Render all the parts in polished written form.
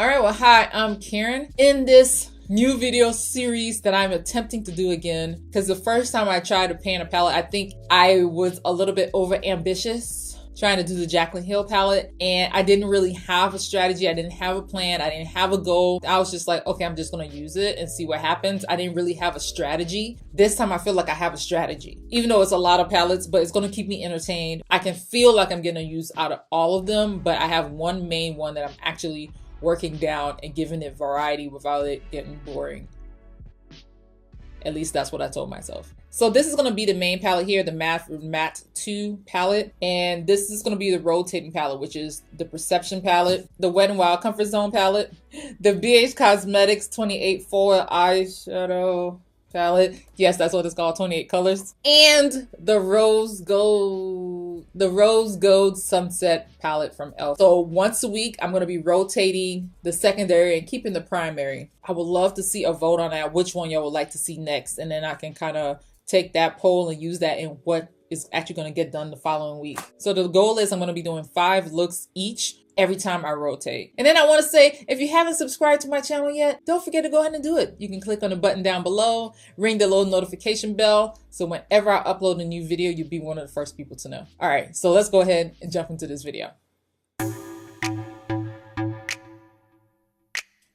All right, well, hi, I'm Karen. In this new video series that I'm attempting to do again, because the first time I tried to paint a palette, I think I was a little bit over ambitious trying to do the Jaclyn Hill palette, and I didn't really have a strategy. I didn't have a plan. I didn't have a goal. I was just like, okay, I'm just gonna use it and see what happens. I didn't really have a strategy. This time I feel like I have a strategy, even though it's a lot of palettes, but it's gonna keep me entertained. I can feel like I'm getting a use out of all of them, but I have one main one that I'm actually working down and giving it variety without it getting boring. At least that's what I told myself. So this is going to be the main palette here, the Matte 2 palette. And this is going to be the rotating palette, which is the Perception palette, the Wet n Wild Comfort Zone palette, the BH Cosmetics 28 Forward eyeshadow palette. Yes, that's what it's called, 28 colors. And the Rose Gold Sunset palette from e.l.f. So once a week, I'm going to be rotating the secondary and keeping the primary. I would love to see a vote on that, which one y'all would like to see next. And then I can kind of take that poll and use that in what is actually going to get done the following week. So the goal is I'm going to be doing 5 looks each every time I rotate. And then I want to say, if you haven't subscribed to my channel yet, don't forget to go ahead and do it. You can click on the button down below, ring the little notification bell, so whenever I upload a new video, you'll be one of the first people to know. All right, so let's go ahead and jump into this video.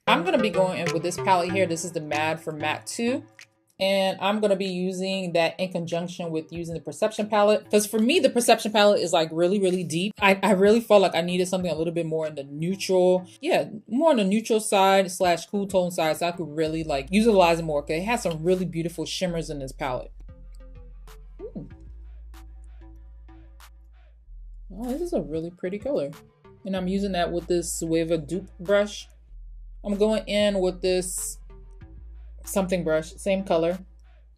I'm going to be going in with this palette here. This is the Mad for Matte 2. And I'm going to be using that in conjunction with using the Perception palette. Because for me, the Perception palette is like really, really deep. I really felt like I needed something a little bit more in the neutral. Yeah, more on the neutral side / cool tone side. So I could really like utilize it more. Because it has some really beautiful shimmers in this palette. Oh, this is a really pretty color. And I'm using that with this Sueva dupe brush. I'm going in with this something brush, same color.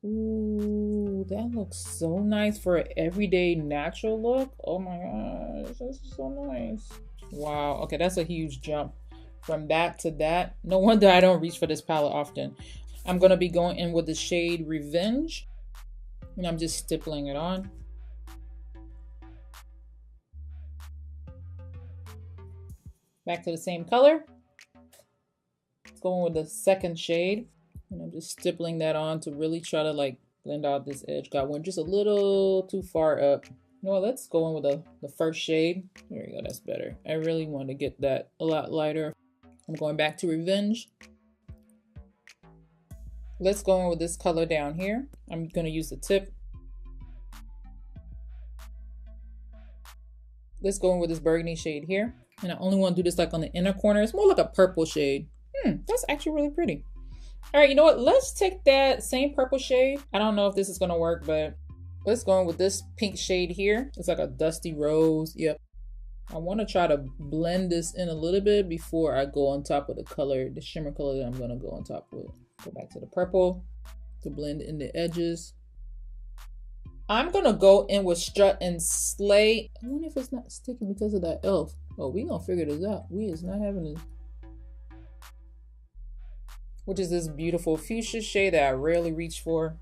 Ooh, that looks so nice for an everyday natural look. Oh my gosh, this is so nice. Wow, okay, that's a huge jump from that to that. No wonder I don't reach for this palette often. I'm gonna be going in with the shade Revenge, and I'm just stippling it on. Back to the same color. Going with the second shade, and I'm just stippling that on to really try to like blend out this edge. Got one just a little too far up. You know what, let's go in with the first shade. There we go, that's better. I really want to get that a lot lighter. I'm going back to Revenge. Let's go in with this color down here. I'm going to use the tip. Let's go in with this burgundy shade here. And I only want to do this like on the inner corner. It's more like a purple shade. That's actually really pretty. All right, you know what? Let's take that same purple shade. I don't know if this is gonna work, but let's go in with this pink shade here. It's like a dusty rose. Yep. I want to try to blend this in a little bit before I go on top of the color, the shimmer color that I'm gonna go on top with. Go back to the purple to blend in the edges. I'm gonna go in with Strut and Slay. I wonder if it's not sticking because of that e.l.f. Oh, we gonna figure this out. We is not having this. Which is this beautiful fuchsia shade that I rarely reach for.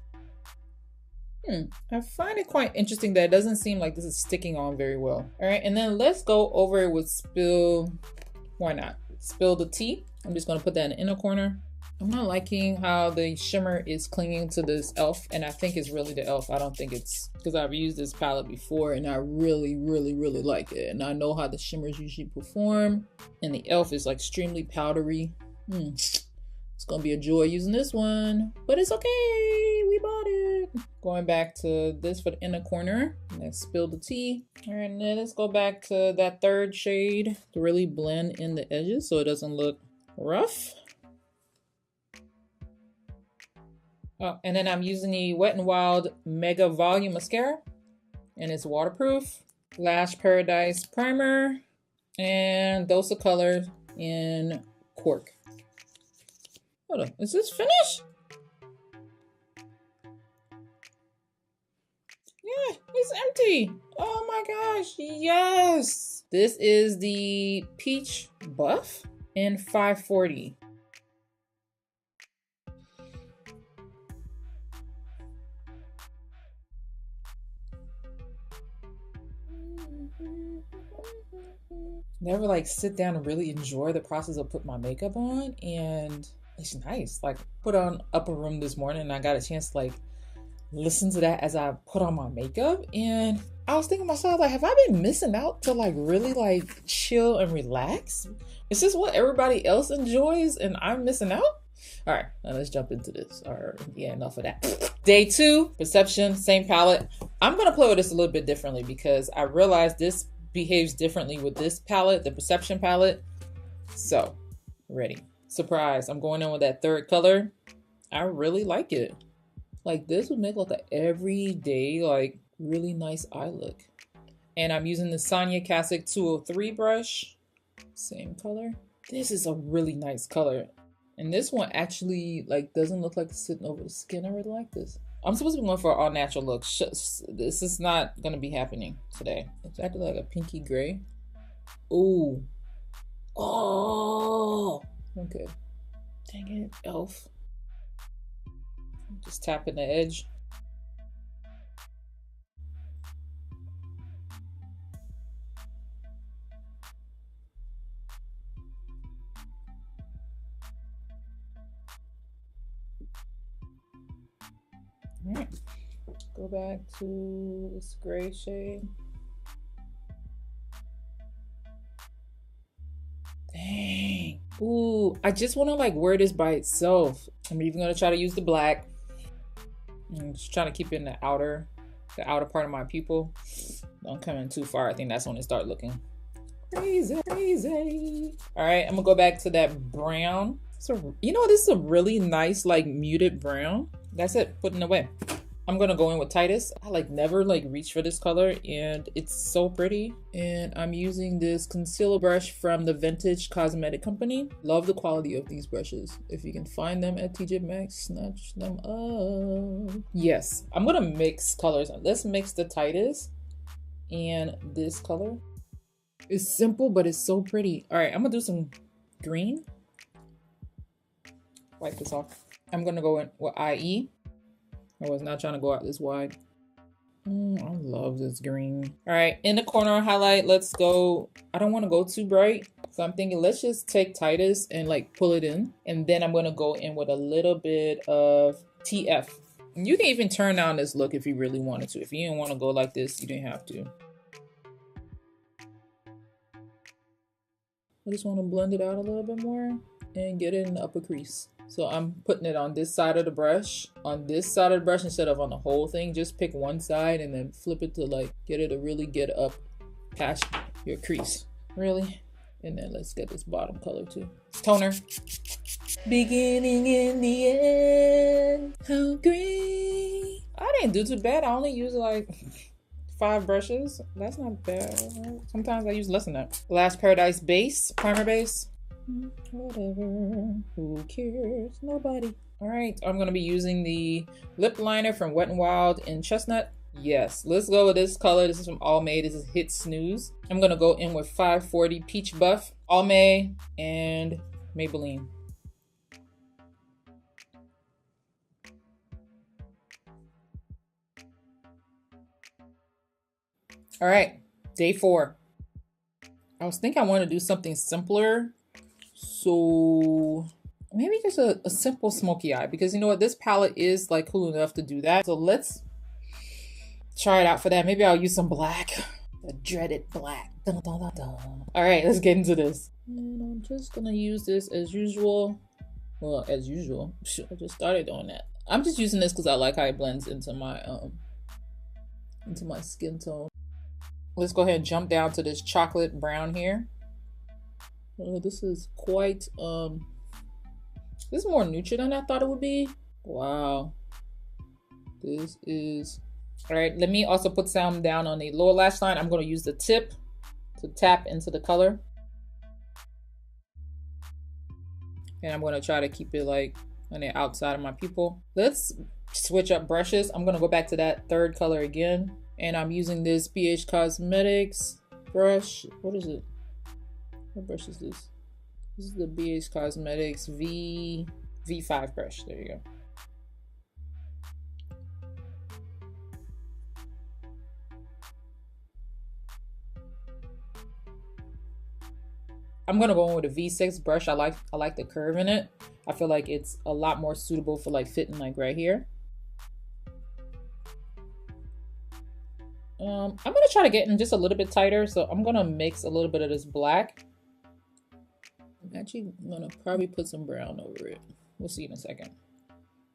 I find it quite interesting that it doesn't seem like this is sticking on very well. All right, and then let's go over it with Spill, why not? Spill the Tea. I'm just gonna put that in the inner corner. I'm not liking how the shimmer is clinging to this e.l.f. and I think it's really the e.l.f. I don't think it's, because I've used this palette before and I really, really, really like it. And I know how the shimmers usually perform. And the e.l.f. is like extremely powdery. It's gonna be a joy using this one, but it's okay, we bought it. Going back to this for the inner corner. Let's Spill the Tea. All right, and then let's go back to that third shade to really blend in the edges so it doesn't look rough. Oh, and then I'm using the Wet n Wild Mega Volume Mascara, and it's waterproof. Lash Paradise Primer, and Dose of Color in Cork. Hold on, is this finished? Yeah, it's empty. Oh my gosh, yes. This is the Peach Buff in 540. never like sit down and really enjoy the process of putting my makeup on, and it's nice. Like put on Upper Room this morning and I got a chance to like listen to that as I put on my makeup, and I was thinking to myself, like, have I been missing out to like really like chill and relax? Is this what everybody else enjoys and I'm missing out? All right, now let's jump into this. All right, yeah, enough of that. Day 2, Perception, same palette. I'm gonna play with this a little bit differently because I realized this behaves differently with this palette, the Perception palette. So, ready. Surprise, I'm going in with that third color. I really like it. Like this would make like an everyday, like really nice eye look. And I'm using the Sonia Kasic 203 brush. Same color. This is a really nice color. And this one actually like doesn't look like it's sitting over the skin. I really like this. I'm supposed to be going for an all natural look. This is not gonna be happening today. It's actually like a pinky gray. Ooh. Oh. Okay. Dang it, elf. Just tapping the edge. All right, go back to this gray shade. Dang. Ooh, I just want to like wear this by itself. I'm even gonna try to use the black. I'm just trying to keep it in the outer part of my pupil. Don't come in too far. I think that's when it starts looking crazy, crazy. All right, I'm gonna go back to that brown. So, you know, this is a really nice, like muted brown. That's it, putting it away. I'm gonna go in with Titus. I like never like reach for this color and it's so pretty. And I'm using this concealer brush from the Vintage Cosmetic Company. Love the quality of these brushes. If you can find them at TJ Maxx, snatch them up. Yes, I'm gonna mix colors. Let's mix the Titus and this color. It's simple, but it's so pretty. All right, I'm gonna do some green. Wipe this off. I'm gonna go in with IE. I was not trying to go out this wide. I love this green. All right, in the corner highlight, let's go. I don't want to go too bright. So I'm thinking let's just take Titus and like pull it in. And then I'm gonna go in with a little bit of TF. And you can even turn down this look if you really wanted to. If you didn't want to go like this, you didn't have to. I just want to blend it out a little bit more and get it in the upper crease. So I'm putting it on this side of the brush, instead of on the whole thing. Just pick one side and then flip it to like get it to really get up past your crease. Really? And then let's get this bottom color too. Toner. Beginning in the end, how great. I didn't do too bad. I only used like 5 brushes. That's not bad. Sometimes I use less than that. Last Paradise base, primer base. Whatever, who cares? Nobody. All right, I'm gonna be using the lip liner from Wet n Wild in Chestnut. Yes, let's go with this color. This is from Almay. This is Hit Snooze. I'm gonna go in with 540 Peach Buff, Almay, and Maybelline. All right, day 4. I was thinking I want to do something simpler. So maybe just a simple smoky eye, because you know what, this palette is like cool enough to do that. So let's try it out for that. Maybe I'll use some black, the dreaded black. Dun, dun, dun, dun. All right, let's get into this. And I'm just gonna use this as usual. Well, as usual, I just started doing that. I'm just using this because I like how it blends into my skin tone. Let's go ahead and jump down to this chocolate brown here. Oh, this is quite, this is more neutral than I thought it would be. Wow. This is, all right, let me also put some down on the lower lash line. I'm going to use the tip to tap into the color. And I'm going to try to keep it like on the outside of my pupil. Let's switch up brushes. I'm going to go back to that third color again. And I'm using this BH Cosmetics brush. What is it? What brush is this? This is the BH Cosmetics V5 brush. There you go. I'm gonna go in with a V6 brush. I like the curve in it. I feel like it's a lot more suitable for like fitting like right here. I'm gonna try to get in just a little bit tighter, so I'm gonna mix a little bit of this black. I'm actually gonna probably put some brown over it. We'll see in a second.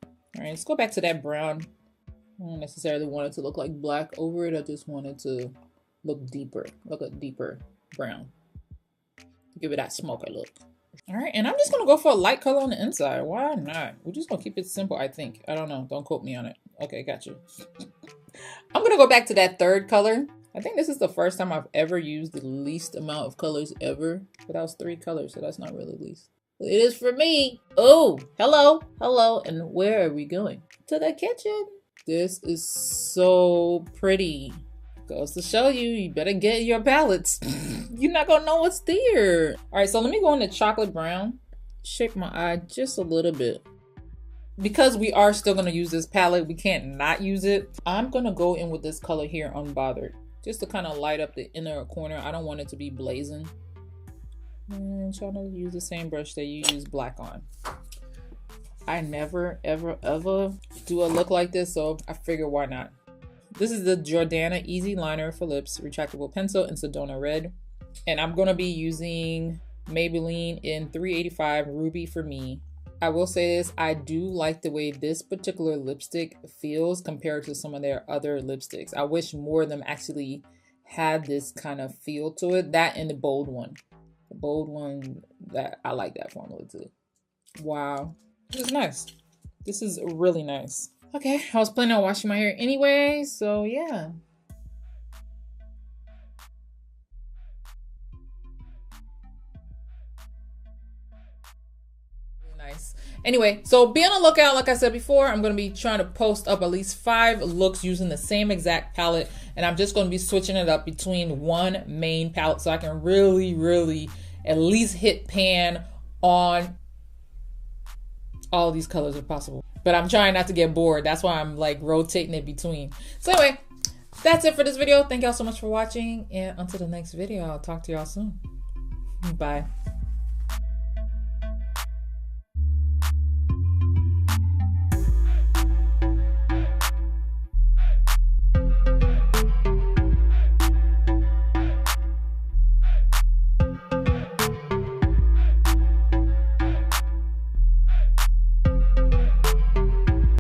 All right, let's go back to that brown. I don't necessarily want it to look like black over it. I just want it to look deeper, look a deeper brown. Give it that smoker look. All right, and I'm just gonna go for a light color on the inside. Why not? We're just gonna keep it simple, I think. I don't know, don't quote me on it. Okay, got you. I'm gonna go back to that third color. I think this is the first time I've ever used the least amount of colors ever. But that was 3 colors, so that's not really least. It is for me. Oh, hello, hello, and where are we going? To the kitchen. This is so pretty. Goes to show you, you better get your palettes. You're not gonna know what's there. All right, so let me go into chocolate brown. Shape my eye just a little bit. Because we are still gonna use this palette, we can't not use it. I'm gonna go in with this color here, Unbothered, just to kind of light up the inner corner. I don't want it to be blazing. And trying to use the same brush that you use black on. I never, ever, ever do a look like this, so I figure why not. This is the Jordana Easy Liner for Lips Retractable Pencil in Sedona Red. And I'm gonna be using Maybelline in 385 Ruby for Me. I will say this, I do like the way this particular lipstick feels compared to some of their other lipsticks. I wish more of them actually had this kind of feel to it. That and the bold one. The bold one, that I like that formula too. Wow, this is nice. This is really nice. Okay, I was planning on washing my hair anyway, so yeah. Nice. Anyway, so be on the lookout. Like I said before, I'm going to be trying to post up at least 5 looks using the same exact palette, and I'm just going to be switching it up between one main palette so I can really at least hit pan on all these colors if possible. But I'm trying not to get bored. That's why I'm like rotating it between. So anyway, that's it for this video. Thank y'all so much for watching, and until the next video, I'll talk to y'all soon. Bye.